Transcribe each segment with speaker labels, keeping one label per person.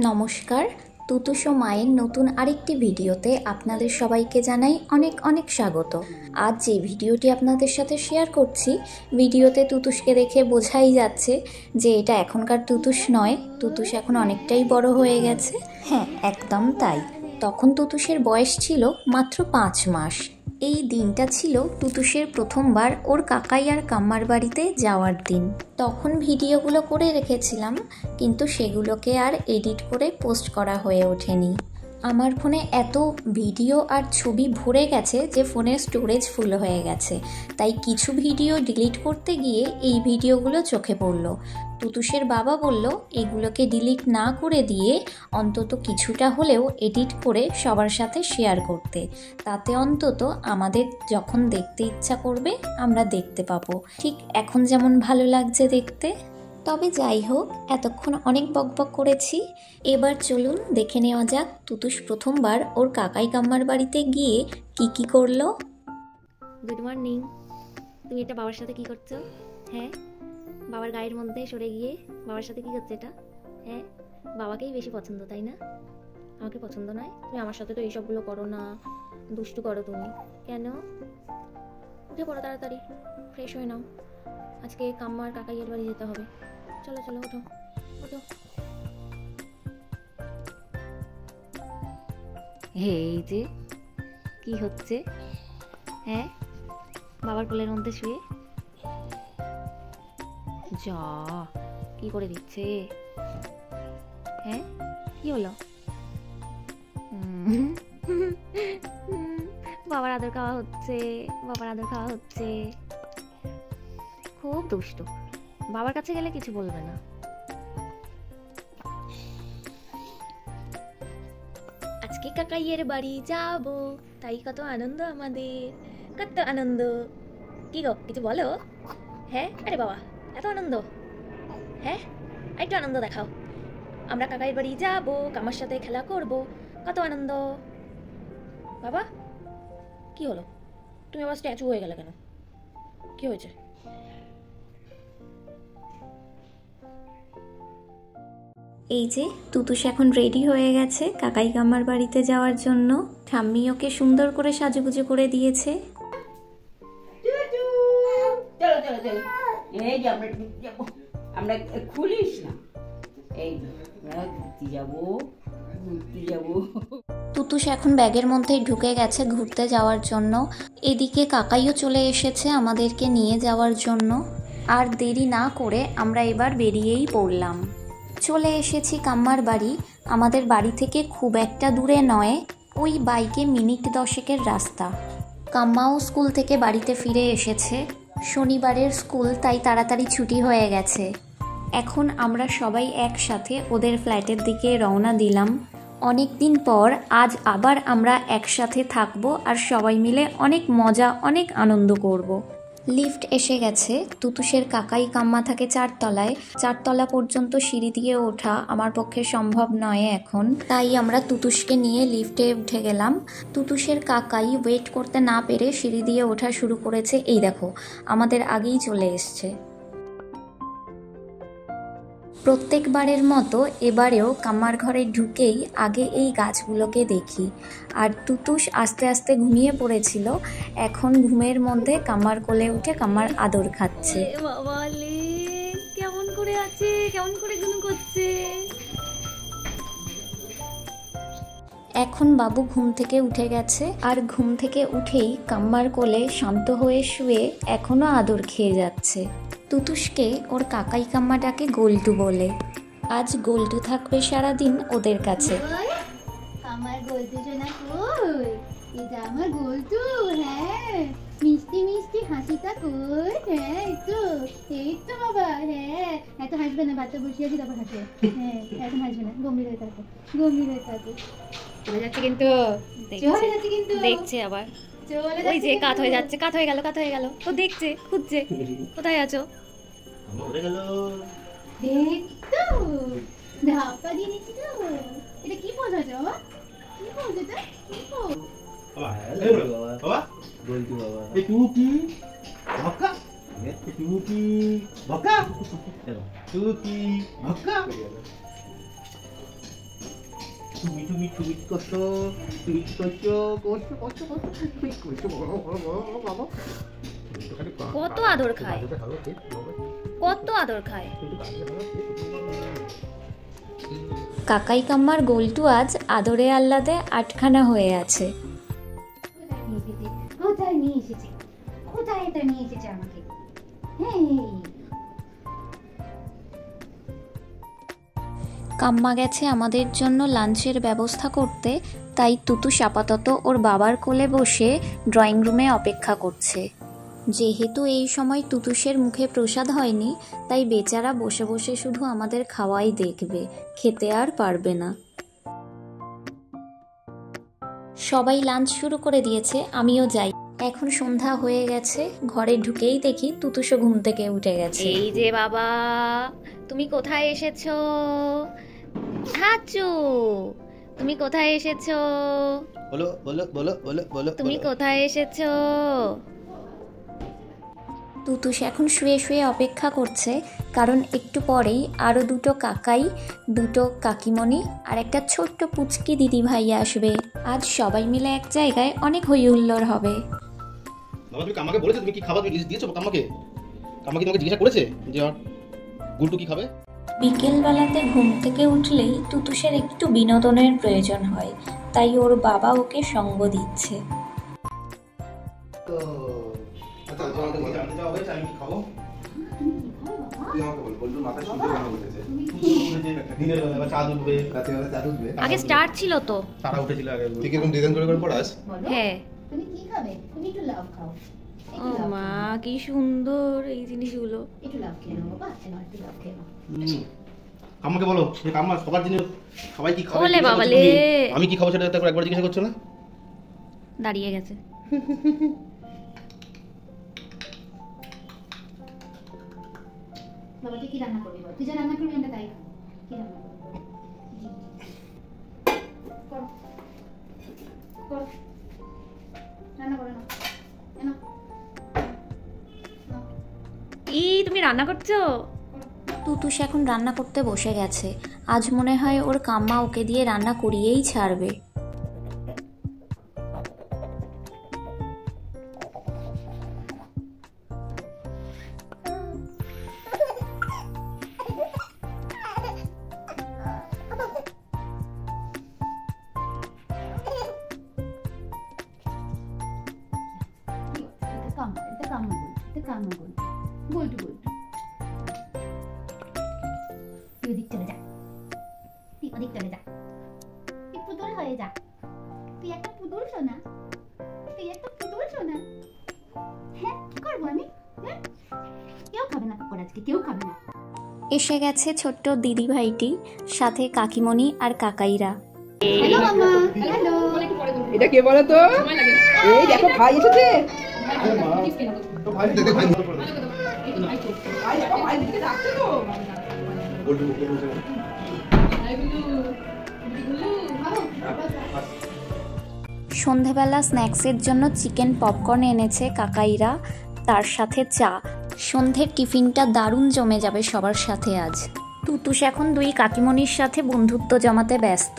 Speaker 1: নমস্কার, তুতুস ও মায়ের নতুন আরেকটি ভিডিওতে আপনাদের সবাইকে জানাই অনেক অনেক স্বাগত। আজ যে ভিডিওটি আপনাদের সাথে শেয়ার করছি, ভিডিওতে তুতুসকে দেখে বোঝাই যাচ্ছে যে এটা এখনকার তুতুস নয়, তুতুস এখন অনেকটাই বড় হয়ে গেছে। হ্যাঁ, একদম তাই। তখন তুতুসের বয়স ছিল মাত্র 5 মাস। এই দিনটা ছিল তুতুসের প্রথমবার ওর কাকাই আর কাম্মার বাড়িতে যাওয়ার দিন। তখন ভিডিওগুলো করে রেখেছিলাম, কিন্তু সেগুলোকে আর এডিট করে পোস্ট করা হয়ে ওঠেনি। আমার ফোনে এত ভিডিও আর ছবি ভরে গেছে যে ফোনের স্টোরেজ ফুল হয়ে গেছে, তাই কিছু ভিডিও ডিলিট করতে গিয়ে এই ভিডিওগুলো চোখে পড়লো। তুতুসের বাবা বলল এগুলোকে ডিলিট না করে দিয়ে অন্তত কিছুটা হলেও এডিট করে সবার সাথে শেয়ার করতে, তাতে অন্তত আমাদের যখন দেখতে ইচ্ছা করবে আমরা দেখতে পাবো, ঠিক এখন যেমন ভালো লাগছে দেখতে। তবে যাই হোক, এতক্ষণ অনেক বকবক করেছি, এবার চলুন দেখে নেওয়া যাক তুতুস প্রথমবার ওর কাকাই কাম্মার বাড়িতে গিয়ে কি করলো।
Speaker 2: Good morning. তুমি এটা বাবার সাথে কি করছো? হ্যাঁ, বাবার গায়ের মধ্যে সরে গিয়ে বাবার সাথে কি করছো এটা? হ্যাঁ, বাবাকেই বেশি পছন্দ তাই না? আমাকে পছন্দ নয়? তুমি আমার সাথে তো এইসবগুলো করো না, দুষ্টু করো তুমি। কেন? উঠে পড়ো তাড়াতাড়ি, ফ্রেশ হয়ে নাও, আজকে কাম্মার কাকাইয়ের বাড়ি যেতে হবে। চলো চলো, ওঠো ওঠো। এই যে কি হচ্ছে? হ্যাঁ, বাবার কোলের মধ্যে শুয়ে যা কি করে দিচ্ছে? হ্যাঁ, কি হলো? বাবার আদর খাওয়া হচ্ছে, বাবার আদর খাওয়া হচ্ছে। খুব দুষ্ট, বাবার কাছে গেলে কিছু বলবে না। আজকে কাকাইয়ের বাড়ি যাব, তাই কত আনন্দ আমাদের, কত আনন্দ। কি গো, কিছু বলো? হ্যাঁ, আরে বাবা এত আনন্দ। হ্যাঁ, একটু আনন্দ দেখাও। আমরা কাকাইয়ের বাড়ি যাব, কামার সাথে খেলা করব, কত আনন্দ। বাবা কি হলো, তুমি আবার স্ট্যাচু হয়ে গেলে কেন? কি হয়েছে?
Speaker 1: এই যে তুতুস এখন রেডি হয়ে গেছে কাকাই কাম্মার বাড়িতে যাওয়ার জন্য। ঠাম্মি ওকে সুন্দর করে সাজুগুজু করে দিয়েছে।
Speaker 3: আমরা খুলিস না, এই ঘুরতে যাবো।
Speaker 1: তুতুস এখন ব্যাগের মধ্যেই ঢুকে গেছে ঘুরতে যাওয়ার জন্য। এদিকে কাকাইও চলে এসেছে আমাদেরকে নিয়ে যাওয়ার জন্য। আর দেরি না করে আমরা এবার বেরিয়েই পড়লাম। চলে এসেছি কাম্মার বাড়ি। আমাদের বাড়ি থেকে খুব একটা দূরে নয়, ওই বাইকে মিনিট 10-এর রাস্তা। কাম্মাও স্কুল থেকে বাড়িতে ফিরে এসেছে, শনিবারের স্কুল তাই তাড়াতাড়ি ছুটি হয়ে গেছে। এখন আমরা সবাই একসাথে ওদের ফ্ল্যাটের দিকে রওনা দিলাম। অনেক দিন পর আজ আবার আমরা একসাথে থাকবো আর সবাই মিলে অনেক মজা, অনেক আনন্দ করব। লিফট এসে গেছে। তুতুসের কাকাই কাম্মা থাকে 4 তলায়। 4 তলা পর্যন্ত সিঁড়ি দিয়ে ওঠা আমার পক্ষে সম্ভব নয় এখন, তাই আমরা তুতুসকে নিয়ে লিফটে উঠে গেলাম। তুতুসের কাকাই ওয়েট করতে না পেরে সিঁড়ি দিয়ে ওঠা শুরু করেছে। এই দেখো, আমাদের আগেই চলে এসছে। প্রত্যেকবারের মতো এবারেও কাম্মার ঘরে ঢুকেই আগে এই গাছগুলোকে দেখি। আর তুতুস আস্তে আস্তে ঘুমিয়ে পড়েছিল, এখন ঘুমের মধ্যে কাম্মার কোলে উঠে কাম্মার আদর খাচ্ছে।
Speaker 2: বাবা লে, কেমন করে আছে, কেমন করে গুনু করছে।
Speaker 1: এখন বাবু ঘুম থেকে উঠে গেছে, আর ঘুম থেকে উঠেই কাম্মার কোলে শান্ত হয়ে শুয়ে এখনো আদর খেয়ে যাচ্ছে। তুতুসকে ওর কাকাই কাম্মা ডাকে গোল্টু বলে। আজ গোল্টু থাকবে সারাদিন ওদের কাছে।
Speaker 4: আমার গোল্টু সোনা কই? এটা আমার গোল্টু। হ্যাঁ, মিষ্টি মিষ্টি হাসিটা কই? হ্যাঁ, এই তো বাবা। হ্যাঁ, এত হাসবে না, বাচ্চা বসে আছি তারপর হাসবে। হ্যাঁ, এখন হাসবে না, গম্ভীর হয়ে থাকো, গম্ভীর হয়ে থাকো।
Speaker 2: চলে যাচ্ছে কিন্তু,
Speaker 4: চলে যাচ্ছে কিন্তু,
Speaker 2: দেখছে আবার।
Speaker 4: চলে
Speaker 2: ওই যে
Speaker 4: যাচ্ছে
Speaker 2: কাত হয়ে যাচ্ছে, কাত হয়ে গেল, কাত হয়ে গেল। ও দেখছে, খুঁজছে কোথায় আছো।
Speaker 4: দেখতো ধাপ্পা দিয়ে নিচ্ছি তো। এটা কি পোজ আছে বাবা? কি পোজ এটা? কি পোজ?
Speaker 5: বাবা বলছি বাবা এই টুকি ভক্কা টুকি ভক্কা টুকি ভক্কা তুমি তুমি তুমি করছো, তুমি করছো করছো করছো তুমি করছো বাবা।
Speaker 2: কত আদর খায়, কত আদর খায়।
Speaker 1: কাকাই কাম্মার গোলটু আজ আদরে আহ্লাদে আটখানা হয়ে আছে।
Speaker 4: কোথায় নিয়ে এসেছে, কোথায় এটা নিয়ে এসেছে আমাকে?
Speaker 1: কাম্মা গেছে আমাদের জন্য লাঞ্চের ব্যবস্থা করতে, তাই তুতুস আপাতত ওর বাবার কোলে বসে ড্রয়িং রুমে অপেক্ষা করছে। যেহেতু এই সময় তুতুসের মুখে প্রসাদ হয়নি, তাই বেচারা বসে বসে শুধু আমাদের খাওয়াই দেখবে, খেতে আর পারবে না। সবাই লাঞ্চ শুরু করে দিয়েছে, আমিও যাই। এখন সন্ধ্যা হয়ে গেছে, ঘরে ঢুকেই দেখি তুতুসও ঘুম থেকে উঠে গেছে।
Speaker 2: এই যে বাবা, তুমি কোথায় এসেছো? হাচু, তুমি কোথায় এসেছো?
Speaker 5: বলো বলো বলো বলো বলো।
Speaker 2: তুমি কোথায় এসেছো?
Speaker 1: তুতুস এখন শুয়ে শুয়ে অপেক্ষা করছে, কারণ একটু পরেই আরও দুটো কাকাই, দুটো কাকিমণি আর একটা ছোট্ট পুচকি দিদি ভাই আসবে। আজ সবাই মিলে এক জায়গায় অনেক হই হুল্লোড় হবে।
Speaker 5: বাবা তুমি কামাকে বলেছো তুমি কি খাবার লিস্ট দিয়েছো কামাকে? কামাকে তোমাকে জিজ্ঞাসা করেছে যে গুলটু কি খাবে?
Speaker 1: বিকেলবেলাতে ঘুম থেকে উঠলেই তুতুসের একটু বিনোদনের প্রয়োজন হয়, তাই ওর বাবা ওকে সঙ্গ দিচ্ছে।
Speaker 2: আগে স্টার্ট ছিল তো,
Speaker 5: তারা উঠেছিল আগে। ঠিক এরকম ডিজাইন করে করে পড়াস?
Speaker 2: হ্যাঁ।
Speaker 4: তুমি কি খাবে? তুমি একটু লাভ খাও।
Speaker 2: ও মা, কি সুন্দর এই জিনিসগুলো।
Speaker 4: একটু লাভ খেয়ে নাও বাবা, একটু লাভ খেয়ে নাও।
Speaker 5: কামাকে বলো যে কাম্মা সবার জন্য সবাই কি খাবে?
Speaker 2: ওলে বাবা লে,
Speaker 5: আমি কি খাবো সেটা একবার জিজ্ঞাসা করছো না?
Speaker 2: দাঁড়িয়ে গেছে।
Speaker 4: বাবা তুই কি রান্না করবি বল? তুই যা রান্না করবি আমরা তাই খাবো। কি রান্না করবি? করো করো, রান্না করো না কেন?
Speaker 2: তুমি রান্না করছো?
Speaker 1: তুতুস এখন রান্না করতে বসে গেছে। আজ মনে হয় ওর কাম্মা ওকে দিয়ে রান্না করিয়েই ছাড়বে।
Speaker 4: তুই ওদিক চলে যা, তুই ওদিক চলে যা, তুই পুতুল হয়ে যা। তুই একটা পুতুল সোনা, তুই একটা পুতুল সোনা। হ্যাঁ কি করবো আমি? হ্যাঁ কেউ খাবে না তোর আজকে, কেউ খাবে না।
Speaker 1: এসে গেছে ছোট্ট দিদি ভাইটি, সাথে কাকিমণি আর কাকাইরা।
Speaker 4: হ্যালো মামা, হ্যালো।
Speaker 6: এটা কে বলো তো? এই দেখো ভাই এসেছে।
Speaker 1: সন্ধেবেলা স্ন্যাক্সের জন্য চিকেন পপকর্ন এনেছে কাকাইরা, তার সাথে চা। সন্ধ্যের টিফিনটা দারুণ জমে যাবে সবার সাথে আজ। তুতুস এখন দুই কাকিমণির সাথে বন্ধুত্ব জমাতে ব্যস্ত।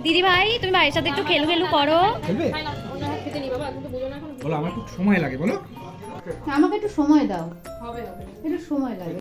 Speaker 2: দিদি ভাই, তুমি ভাইয়ের সাথে একটু খেলু খেলু করো।
Speaker 6: বলো আমার খুব সময় লাগে, বলো
Speaker 4: আমাকে একটু সময় দাও, একটু সময় লাগে।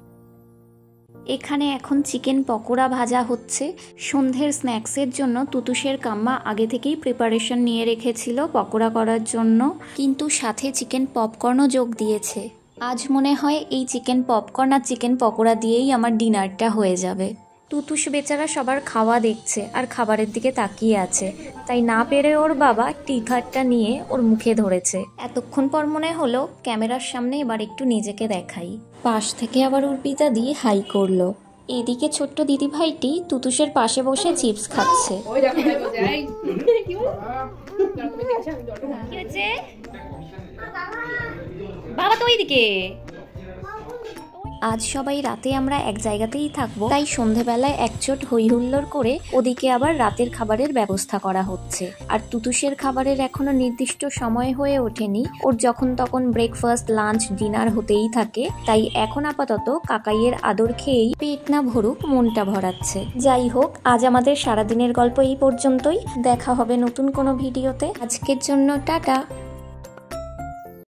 Speaker 1: এখানে এখন চিকেন পকোড়া ভাজা হচ্ছে। সন্ধ্যের স্ন্যাক্সের জন্য তুতুসের কাম্মা আগে থেকেই প্রিপারেশন নিয়ে রেখেছিল পকোড়া করার জন্য, কিন্তু সাথে চিকেন পপকর্নও যোগ দিয়েছে। আজ মনে হয় এই চিকেন পপকর্ন আর চিকেন পকোড়া দিয়েই আমার ডিনারটা হয়ে যাবে। তুতুস বেচারা সবার খাওয়া দেখছে আর খাবারের দিকে তাকিয়ে আছে, তাই না পেরে ওর বাবা টিফারটা নিয়ে ওর মুখে ধরেছে। এতক্ষণ পর মনে হলো ক্যামেরার সামনে এবার একটু নিজেকে দেখাই। পাশ থেকে আবার অর্পিতা দি হাই করলো। এদিকে ছোট্ট দিদি ভাইটি তুতুসের পাশে বসে চিপস খাচ্ছে।
Speaker 2: কি হচ্ছে বাবা? তো ওইদিকে
Speaker 1: আজ সবাই রাতে আমরা এক জায়গাতেই থাকবো, তাই সন্ধেবেলায় একচোট হইহুল্লোড় করে ওদিকে আবার রাতের খাবারের ব্যবস্থা করা হচ্ছে। আর তুতুসের খাবারের এখনো নির্দিষ্ট সময় হয়ে ওঠেনি, ওর যখন তখন ব্রেকফাস্ট, লাঞ্চ, ডিনার হতেই থাকে। তাই এখন আপাতত কাকাইয়ের আদর খেয়েই পেট না ভরুক মনটা ভরাচ্ছে। যাই হোক, আজ আমাদের সারাদিনের গল্প এই পর্যন্তই। দেখা হবে নতুন কোনো ভিডিওতে। আজকের জন্য টাটা।